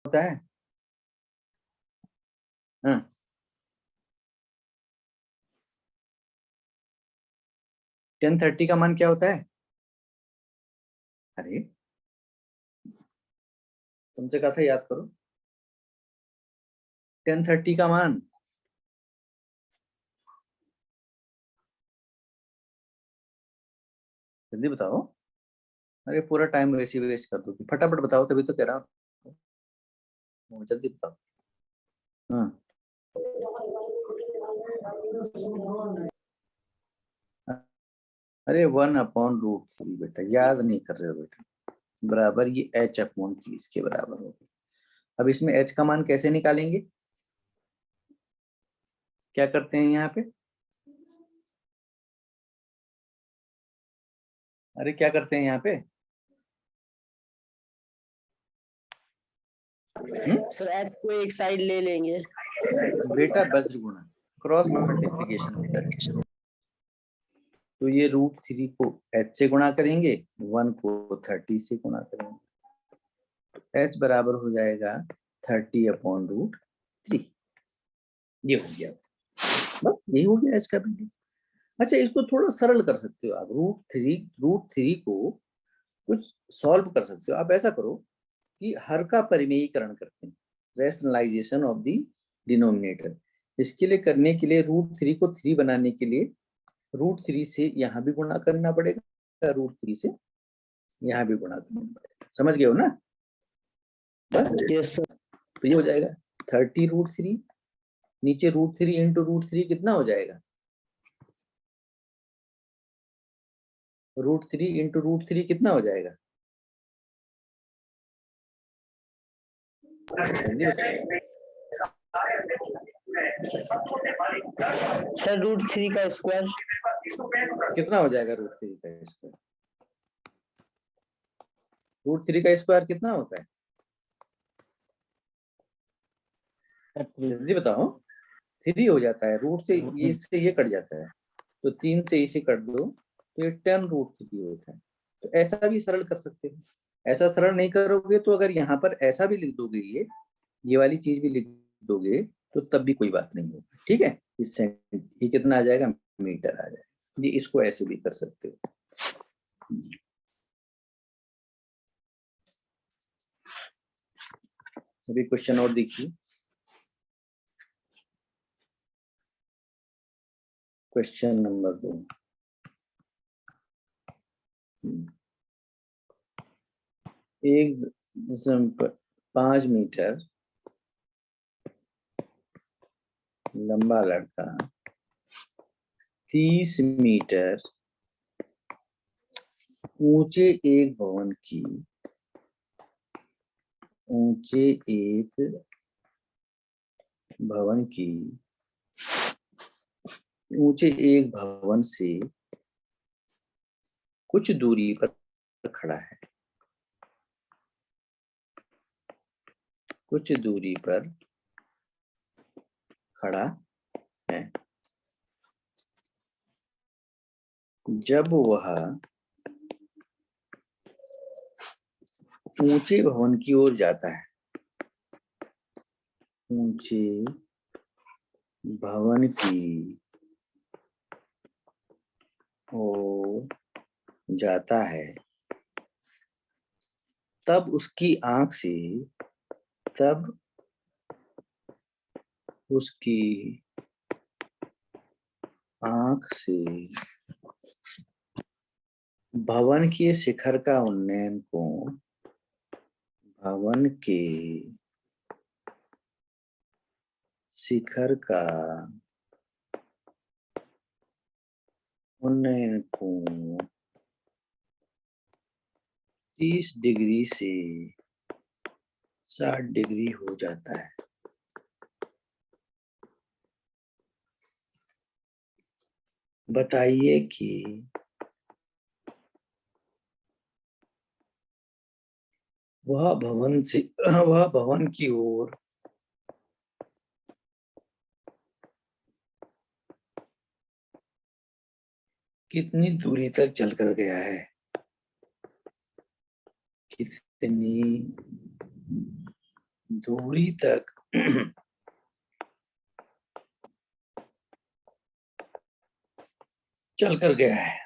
होता है? हाँ, 10:30 का मान क्या होता है? अरे तुमसे कहा था याद करो। 10:30 का मान जल्दी बताओ। अरे पूरा टाइम वैसे ही वेस्ट कर दो, फटाफट बताओ, तभी तो कह रहा हूँ, जल्दी बताओ। हाँ, अरे 1/√3 बेटा, याद नहीं कर रहे हो बेटा। बराबर ये h/3 इसके बराबर होगा। अब इसमें h का मान कैसे निकालेंगे? क्या करते हैं यहाँ पे? अरे क्या करते हैं यहाँ पे? सर एच को एक साइड ले लेंगे बेटा वज्र गुणा, क्रॉस मल्टीप्लीकेशन बेटा। तो ये √3 को h से गुणा करेंगे, 1 को 30 से गुणा करेंगे, तो h बराबर हो जाएगा 30/√3। ये हो गया, बस यही हो गया h का वैल्यू। अच्छा, इसको थोड़ा सरल कर सकते हो आप। √3 को कुछ सॉल्व कर सकते हो आप। ऐसा करो कि हर का परिमेयीकरण करते हैं, रैशनलाइजेशन ऑफ द डिनोमिनेटर। इसके लिए करने के लिए √3 को 3 बनाने के लिए √3 से यहाँ भी गुणा करना पड़ेगा, √3 से यहाँ भी गुणा करना पड़ेगा। समझ गए हो ना? बस यस सर तो ये हो जाएगा 30√3, नीचे √3 इंटू √3 कितना हो जाएगा? √3 इंटू √3 कितना हो जाएगा? सर √3 का स्क्वायर कितना हो जाएगा √3 का स्क्वायर? √3 का स्क्वायर कितना होता है? जल्दी बताओ। 3 हो जाता है। रूट से ये कट जाता है, तो 3 से इसे कट दो तो ये 10√3 होता है। तो ऐसा भी सरल कर सकते हो। ऐसा सरल नहीं करोगे तो अगर यहाँ पर ऐसा भी लिख दोगे, ये वाली चीज भी लिख दोगे, तो तब भी कोई बात नहीं होगी। ठीक है, इससे ये कितना आ जाएगा? मीटर आ जाएगा। ये इसको ऐसे भी कर सकते हो। अभी क्वेश्चन और देखिए, क्वेश्चन नंबर 2। 5 मीटर लंबा लड़का 30 मीटर ऊंचे एक भवन की ऊंचे एक भवन की ऊंचे एक भवन से कुछ दूरी पर खड़ा है। कुछ दूरी पर खड़ा है। जब वह ऊंचे भवन की ओर जाता है, ऊंचे भवन की ओर जाता है, तब उसकी आंख से भवन के शिखर का उन्नयन कोण, भवन के शिखर का उन्नयन कोण 30 डिग्री से 60 डिग्री हो जाता है। बताइए कि वह भवन की ओर कितनी दूरी तक चलकर गया है? कितनी दूरी तक चल कर गया है।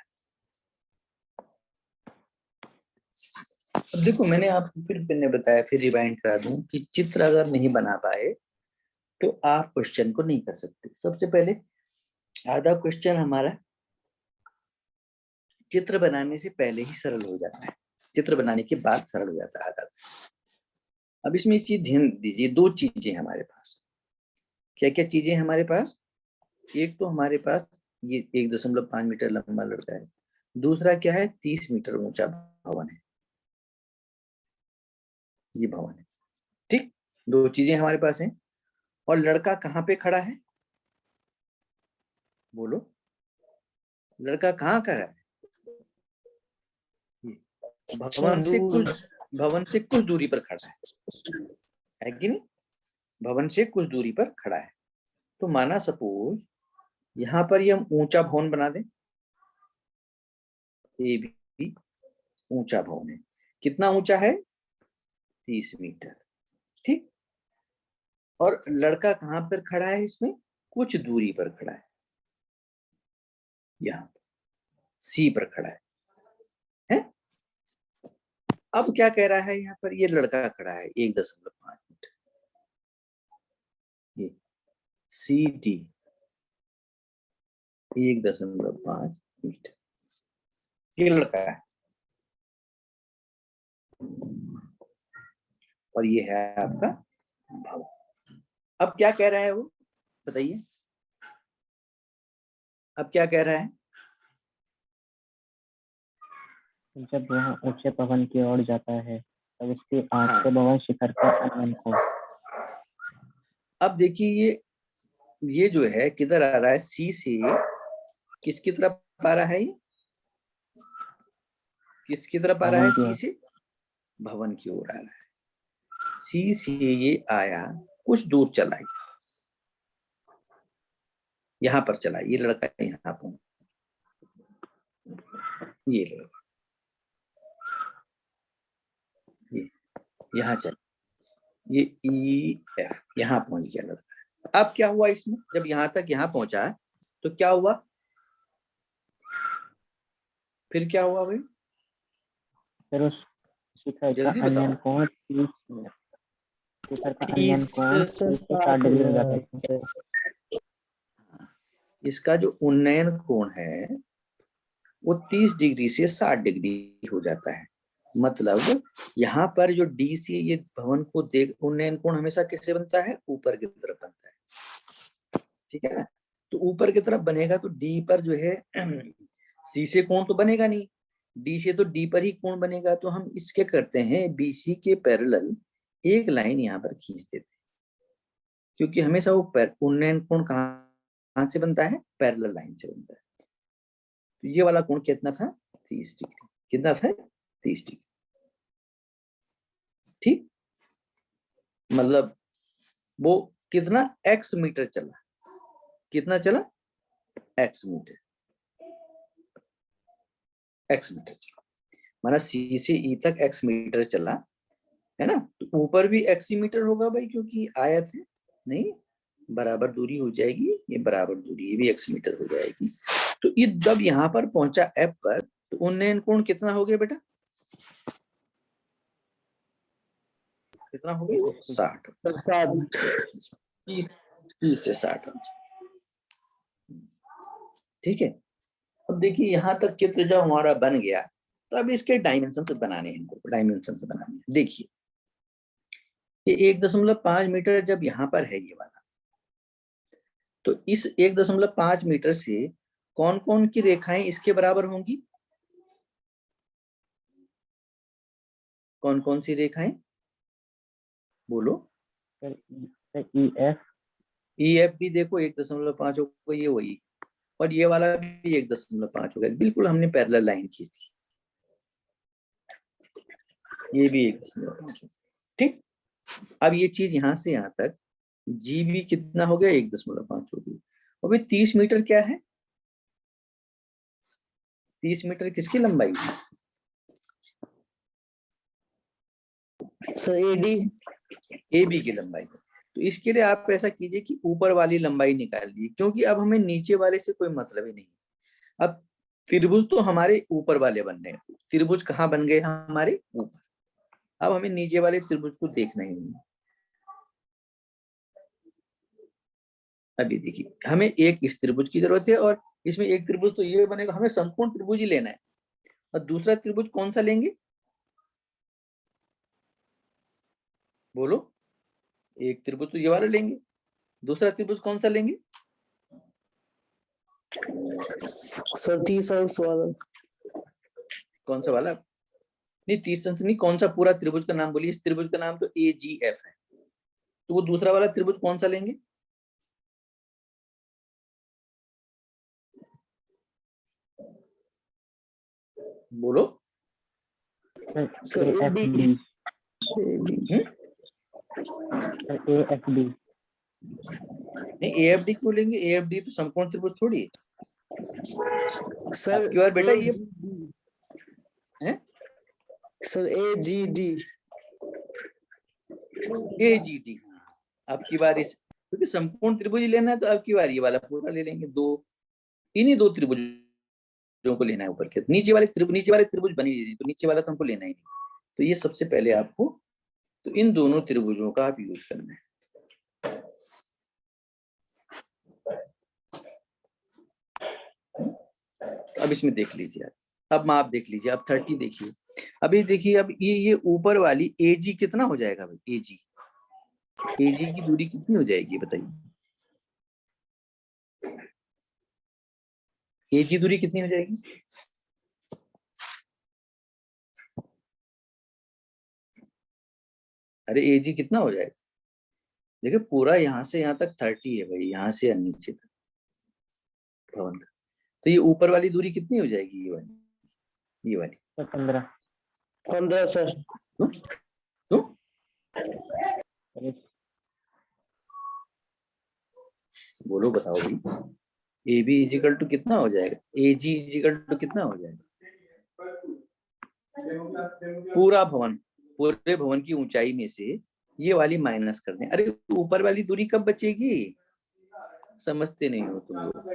अब देखो, मैंने आपको फिर मैंने बताया, फिर रिवाइंड करा दूं कि चित्र अगर नहीं बना पाए तो आप क्वेश्चन को नहीं कर सकते। सबसे पहले आधा क्वेश्चन हमारा चित्र बनाने से पहले ही सरल हो जाता है, चित्र बनाने के बाद सरल हो जाता है आधा। अब इसमें चीज ध्यान दीजिए, दो चीजें हमारे पास। क्या क्या चीजें हमारे पास? एक तो हमारे पास ये 1.5 मीटर लंबा लड़का है। दूसरा क्या है? 30 मीटर ऊंचा भवन है। ये भवन है, ठीक। दो चीजें हमारे पास हैं। और लड़का कहाँ पे खड़ा है? बोलो, लड़का कहाँ खड़ा है? भवन से कुछ दूरी पर खड़ा है कि नहीं? भवन से कुछ दूरी पर खड़ा है। तो माना सपोज यहाँ पर ये हम ऊंचा भवन बना दें। ये भी ऊंचा भवन है। कितना ऊंचा है? 30 मीटर, ठीक। और लड़का कहाँ पर खड़ा है? इसमें कुछ दूरी पर खड़ा है, यहाँ सी पर खड़ा है? अब क्या कह रहा है यहाँ पर? ये लड़का खड़ा है 1.5 मीटर, ये सी डी 1.5 मीटर, ये लड़का है। और ये है आपका भवन। अब क्या कह रहा है वो, बताइए? अब क्या कह रहा है? जब वह ऊंचे भवन की ओर जाता है तब उसके आंख से भवन शिखर का आनंद को। अब देखिए, ये जो है किधर आ रहा है? सी से किसकी तरफ आ रहा है? ये किसकी तरफ आ रहा है? सी से भवन की ओर आ रहा है। सी से ये आया, कुछ दूर चला, यहाँ पर चला। ये लड़का यहाँ पर, ये लड़का ये यहाँ चला, ये ई एफ यहाँ पहुंच गया लड़का। अब क्या हुआ इसमें? जब यहाँ तक यहाँ पहुंचा तो क्या हुआ? फिर क्या हुआ भाई? फिर उस शिखर का जल्दी बताओ। अन्यन कोण 60 डिग्री हो जाता है। इसका जो उन्नयन कोण है वो 30 डिग्री से 60 डिग्री हो जाता है। मतलब यहाँ पर जो डी से ये भवन को देख, उन्नयन कोण हमेशा कैसे बनता है? ऊपर की तरफ बनता है, ठीक है ना? तो ऊपर की तरफ बनेगा तो डी पर जो है सी से कोण तो बनेगा नहीं, डी से तो डी पर ही कोण बनेगा। तो हम इसके करते हैं, बीसी के पैरेलल एक लाइन यहाँ पर खींच देते हैं, क्योंकि हमेशा वो उन्नयन कोण कहाँ से बनता है? पैरेलल लाइन से बनता है। तो ये वाला कोण कितना था? 30 डिग्री। कितना था? 30 डिग्री, ठीक। मतलब वो कितना? x मीटर चला। कितना चला? x मीटर, x मीटर चला। माना सी से ई तक x मीटर चला, है ना? तो ऊपर भी x ही मीटर होगा भाई, क्योंकि आयत है। नहीं, बराबर दूरी हो जाएगी, ये बराबर दूरी, ये भी x मीटर हो जाएगी। तो ये जब यहाँ पर पहुंचा F पर, तो उन्नयन कोण कितना हो गया बेटा? कितना हो गया? 60। 30 से 60 अंश, ठीक है। अब देखिए, यहाँ तक चित्र जब हमारा बन गया तो अब इसके डायमेंशन से बनाने हैं, हमको डायमेंशन से बनाने हैं। देखिए, ये 1.5 मीटर जब यहाँ पर है ये वाला, तो इस 1.5 मीटर से कौन कौन की रेखाएं इसके बराबर होंगी? कौन कौन सी रेखाएं? बोलो। ई एफ भी देखो 1.5 होगा, ये वही। और ये वाला भी 1.5 होगा। बिल्कुल हमने पैरेलल लाइन खींच दी, ये भी 1.5, ठीक। अब ये चीज यहाँ से यहाँ तक जी भी कितना हो गया? 1.5 हो गई। अभी 30 मीटर क्या है? 30 मीटर किसकी लंबाई है? सो एडी ए बी की लंबाई। तो इसके लिए आप ऐसा कीजिए कि ऊपर वाली लंबाई निकाल लीजिए, क्योंकि अब हमें नीचे वाले से कोई मतलब ही नहीं। अब त्रिभुज तो हमारे ऊपर वाले बन रहे हैं, त्रिभुज कहाँ बन गए हमारे ऊपर, अब हमें नीचे वाले त्रिभुज को देखना ही नहीं। अभी देखिए, हमें एक इस त्रिभुज की जरूरत है, और इसमें एक त्रिभुज तो ये बनेगा, हमें संपूर्ण त्रिभुज ही लेना है। और दूसरा त्रिभुज कौन सा लेंगे, बोलो। एक त्रिभुज तो ये वाला लेंगे, दूसरा त्रिभुज कौन सा लेंगे? सर 30 अंश वाला। कौन सा वाला? नहीं 30 अंश नहीं, कौन सा पूरा त्रिभुज का नाम बोलिए। इस त्रिभुज का नाम तो AGF है, तो वो दूसरा वाला त्रिभुज कौन सा लेंगे? बोलो। Sir AFD। AFD। नहीं AFD क्यों लेंगे? AFD तो समकोण त्रिभुज थोड़ी है। सर आपकी बार बेटा ये है सर AGD। AGD। आपकी बार इस, क्योंकि संपूर्ण त्रिभुज ही लेना है तो आपकी बार ये वाला पूरा ले लेंगे। दो, इन्हीं दो त्रिभुजों को लेना है ऊपर के, नीचे वाले त्रिभुज बनी नहीं, तो नीचे वाला तो हमको लेना ही नहीं। तो ये सबसे पहले आपको, तो इन दोनों त्रिभुजों का आप यूज करना है। अब इसमें देख लीजिए, अब माप देख लीजिए, अब 30 देखिए। अभी देखिए, अब ये ऊपर वाली AG कितना हो जाएगा भाई? AG की दूरी कितनी हो जाएगी बताइए? AG दूरी कितनी हो जाएगी? अरे AG कितना हो जाएगा? देखिए पूरा यहाँ से यहाँ तक 30 है भाई, यहाँ से नीचे तक भवन का। तो ये ऊपर वाली दूरी कितनी हो जाएगी? ये वाली 15 सर। तो बोलो, बताओ भाई। AB इजिकल टू कितना हो जाएगा? AG इजिकल टू कितना हो जाएगा? पूरा भवन, पूरे भवन की ऊंचाई में से ये वाली माइनस कर दें। अरे ऊपर वाली दूरी कब बचेगी? समझते नहीं हो तुम लोग।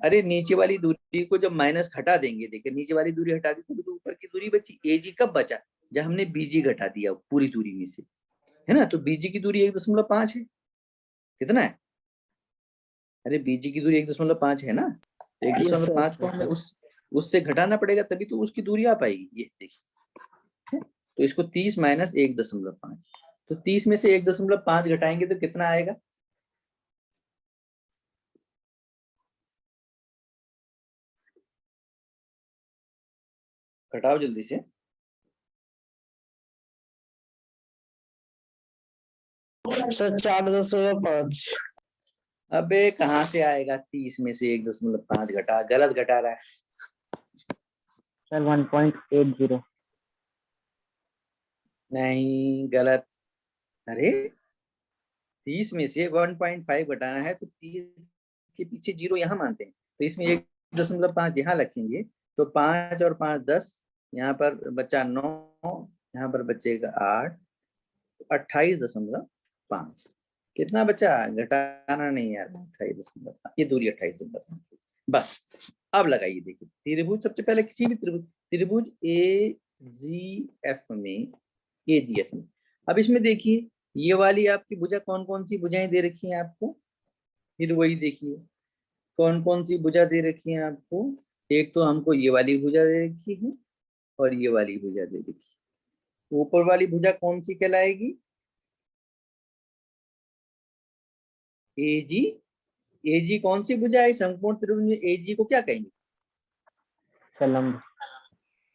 अरे नीचे वाली दूरी को जब माइनस हटा देंगे, देखिए नीचे वाली दूरी हटा दी तो ऊपर की दूरी बची। AG कब बचा? जब हमने BG घटा दिया पूरी दूरी में से, है ना। तो BG की दूरी 1.5 है। कितना है? अरे BG की दूरी 1.5 है ना। 1.5 को हमें उससे घटाना पड़ेगा, तभी तो उसकी दूरी आ पाएगी। ये देखिए, तो इसको 30 माइनस 1.5, तो 30 में से 1.5 घटाएंगे तो कितना आएगा? घटाओ जल्दी से। सर 4.5। अबे कहाँ से आएगा? 30 में से 1.5 घटा, गलत घटा रहा है। सर 1.80। नहीं, गलत। अरे 30 में से 1.5 घटाना है तो 30 के पीछे 0 यहाँ मानते हैं, तो इसमें 1.5 यहाँ रखेंगे, तो 5 और 5 10, यहाँ पर बचा 9, यहाँ पर बचेगा 8, 28.5। कितना बचा? घटाना नहीं यार, 28.5, ये दूरी 28.5। बस अब लगाइए, देखिए त्रिभुज, सबसे पहले किसी भी त्रिभुज AGF में, AGF में, अब इसमें देखिए ये वाली आपकी भुजा कौन कौन सी भुजाएं दे रखी हैं आपको, फिर वही देखिए कौन कौन सी भुजा दे रखी है आपको। एक तो हमको ये वाली भुजा दे रखी है, और ये वाली भुजा दे रखी है। ऊपर वाली भुजा कौन सी कहलाएगी? AG। AG कौन सी भुजा है संपूर्ण त्रिभुज में? AG को क्या कहेंगे? लंब।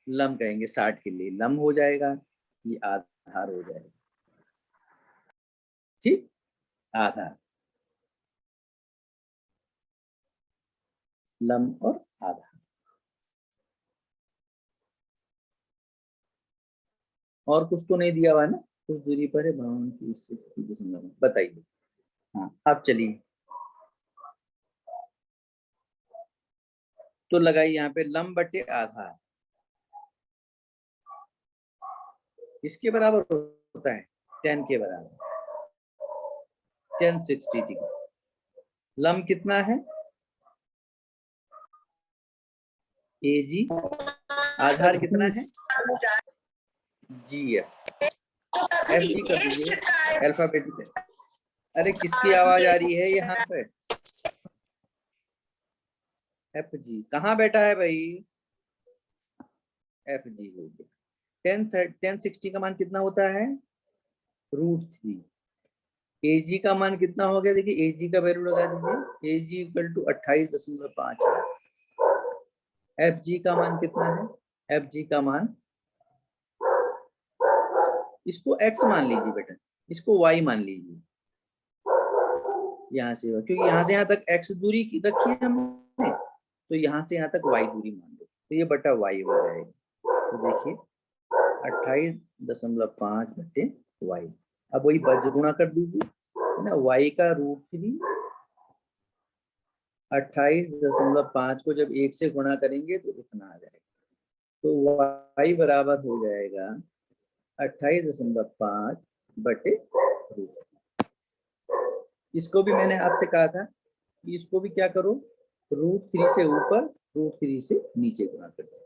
लंब कहेंगे। 60 के लिए लंब हो जाएगा, ये आधार हो जाएगा। ठीक, आधार, लंब और आधार। और कुछ तो नहीं दिया हुआ है ना? कुछ दूरी पर है भवन की स्थिति, बताइए। हाँ अब चलिए, तो लगाइए यहाँ पे लंब बटे आधार इसके बराबर होता है 10 के बराबर। 1060 डिग्री। लंब कितना है? AG। आधार कितना है? GF। FG कर दीजिए अल्फाबेटिक। अरे किसकी आवाज आ रही है यहाँ पे? FG कहाँ बैठा है भाई? FG हो गया। 1060 का मान कितना होता है? √3। AG का मान कितना हो गया? देखिए AG का वैल्यू लगा दीजिए। AG इक्वल टू 28.5 है। FG का मान कितना है? FG का मान, इसको x मान लीजिए बेटा, इसको y मान लीजिए। यहाँ से, क्योंकि यहाँ से यहाँ तक x दूरी की रखी है हमने, तो यहाँ से यहाँ तक y दूरी मान लो, तो ये बटा y हो जाएगा। तो देखिए 28.5 बटे y। अब वही बज गुणा कर दीजिए, है ना। y का √3, 28.5 को जब 1 से गुणा करेंगे तो इतना आ जाएगा। तो y बराबर हो जाएगा 28.5 बटे √3। इसको भी मैंने आपसे कहा था कि इसको भी क्या करो, √3 से ऊपर √3 से नीचे गुणा कर दो।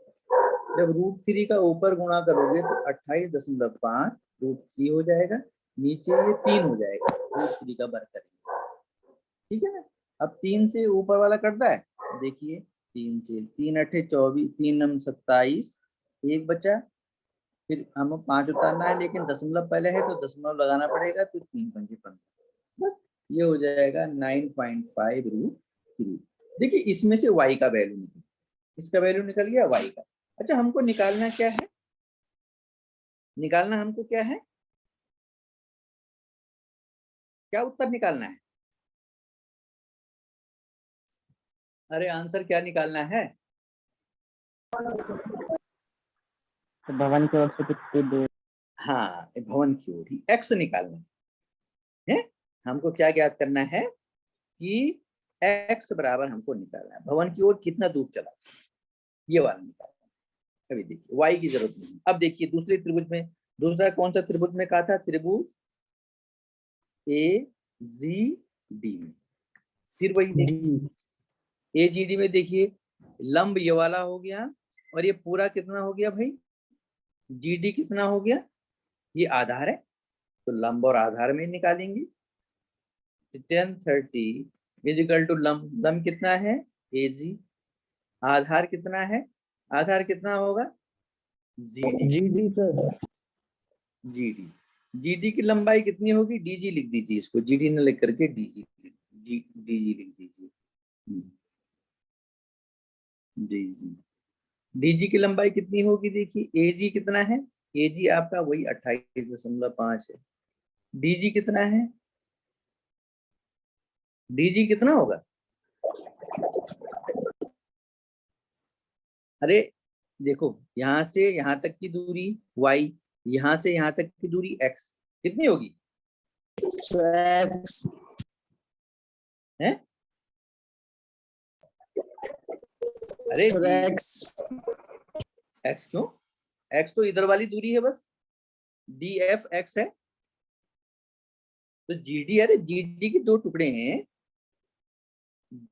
जब √3 का ऊपर गुणा करोगे तो 28.5 √3 हो जाएगा, नीचे ये 3 हो जाएगा, √3 का वर्ग करेंगे, ठीक है ना। अब 3 से ऊपर वाला कटता है, देखिए 3 से 3 8 24, 3 9 27, 1 बचा। फिर हमें 5 उतारना है, लेकिन दशमलव पहले है तो दशमलव लगाना पड़ेगा, तो 3 पंजे 15, बस ये हो जाएगा 9.5 √3। देखिए इसमें से y का वैल्यू निकल, इसका वैल्यू निकल गया y का। अच्छा हमको निकालना क्या है? निकालना हमको क्या है? क्या उत्तर निकालना है? अरे आंसर क्या निकालना है? तो भवन की ओर से कितनी दूर? हाँ, भवन की ओर ही x निकालना है। हमको क्या ज्ञात करना है कि x बराबर हमको निकालना है, भवन की ओर कितना दूर चला, ये वाला निकालना है। अभी देखिए y की जरूरत नहीं। अब देखिए दूसरे त्रिभुज में, दूसरा कौन सा त्रिभुज में कहा था? त्रिभुज AGD में। फिर वही देखिए AGD में देखिए लंब ये वाला हो गया, और ये पूरा कितना हो गया भाई? GD कितना हो गया? ये आधार है, तो लंब और आधार में निकालेंगे। 1030 इजिकल टू लंब, लंब कितना है? AG। आधार कितना है? आधार कितना होगा? GD sir. GD की लंबाई कितनी होगी? DG लिख दीजिए, इसको GD न लिख करके DG लिख दीजिए। DG की लंबाई कितनी होगी? देखिए AG कितना है? AG आपका वही 28.5 है। DG कितना है? DG कितना होगा? अरे देखो, यहाँ से यहाँ तक की दूरी y, यहाँ से यहाँ तक की दूरी x, कितनी होगी? है? अरे x क्यों? x तो इधर वाली दूरी है बस, DF x है। तो GD, अरे GD के दो टुकड़े हैं,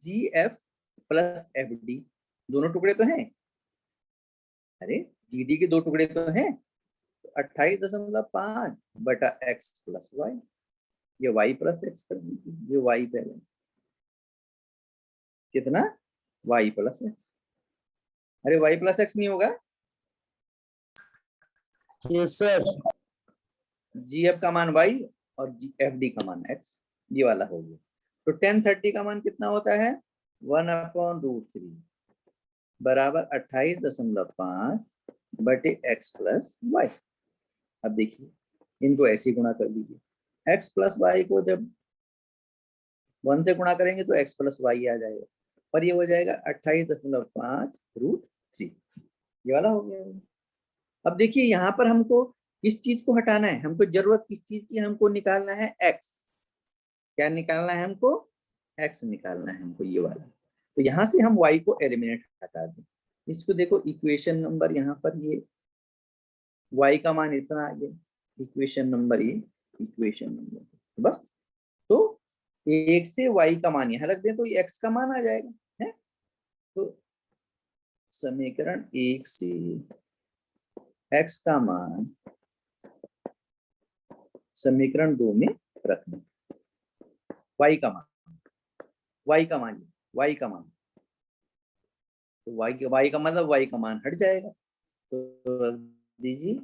GF प्लस FD, दोनों टुकड़े तो हैं। अरे GD के दो टुकड़े तो हैं, तो 28.5 बटा x प्लस y, ये y प्लस x कर दीजिए, ये y पहले कितना? y plus x। अरे y प्लस x नहीं होगा? Yes sir. GF का मान y और FD का मान x, ये वाला हो गया। तो 1030 का मान कितना होता है? 1/√3 बराबर 28.5 बटे x प्लस y। अब देखिए इनको ऐसे गुणा कर लीजिए, x प्लस y को जब 1 से गुणा करेंगे तो x प्लस y आ जाएगा, और ये हो जाएगा 28.5 √3, ये वाला हो गया। अब देखिए यहाँ पर हमको किस चीज को हटाना है? हमको जरूरत किस चीज की? हमको निकालना है x। क्या निकालना है हमको? x निकालना है हमको, ये वाला। तो यहाँ से हम y को एलिमिनेट हटा दें। इसको देखो इक्वेशन नंबर, यहाँ पर ये y का मान इतना आ गया, इक्वेशन नंबर ये, इक्वेशन नंबर बस। तो 1 से y का मान यहाँ रख दें तो ये x का मान आ जाएगा, है। तो समीकरण 1 से x का मान समीकरण 2 में रखना, y का मान, y का मान, y का मान, तो y का मतलब y का मान हट जाएगा, तो रख दीजिए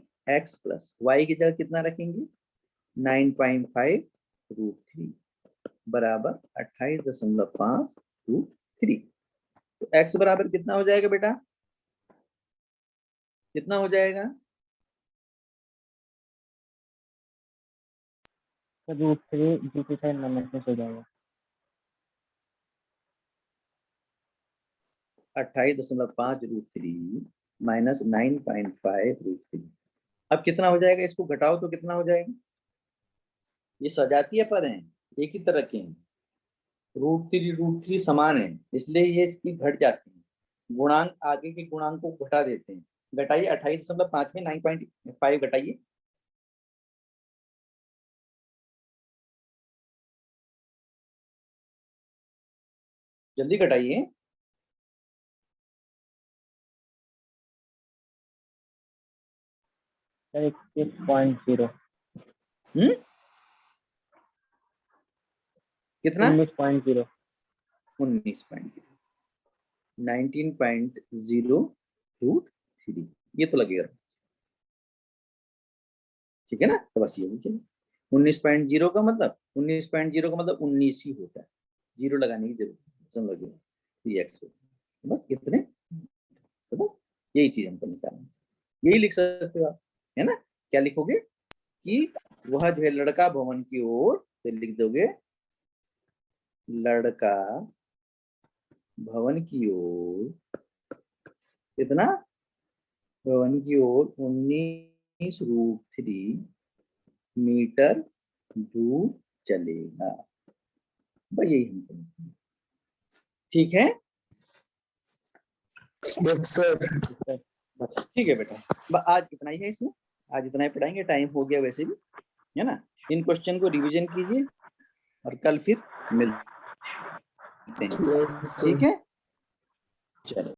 x प्लस y की जगह कितना रखेंगे 9.5√3 बराबर 28.5√3। तो x बराबर कितना हो जाएगा बेटा, कितना हो जाएगा? √3 जी की साइड माइनस हो जाएगा। 28.5√3 माइनस 9.5√3। अब कितना हो जाएगा, इसको घटाओ तो कितना हो जाएगा? ये सजातीय पद हैं, एक ही तरह के हैं, √3 समान है, इसलिए ये इसकी घट जाती है, गुणांक आगे के गुणांक को घटा देते हैं। घटाइए 28.5 में 9.5 घटाइए, जल्दी घटाइए। सर 21.0 कितना? 19.0 19.0√3 ये तो लगेगा, ठीक है ना। तो बस ये 19.0 का मतलब 19 ही होता है, जीरो लगाने की जरूरत समझ लगे, x बस कितने, तो बस यही चीज हमको निकालना, यही लिख सकते हो आप, है ना। क्या लिखोगे कि वह जो है लड़का भवन की ओर, तो लिख दोगे लड़का भवन की ओर कितना, भवन की ओर 19√3 मीटर दूर चलेगा, बस यही हमको, ठीक है। Yes sir. ठीक है बेटा, आज इतना ही है, इसमें आज इतना ही पढ़ाएंगे, टाइम हो गया वैसे भी, है ना। इन क्वेश्चन को रिवीजन कीजिए और कल फिर मिलते हैं, यस सर। ठीक है, चलो।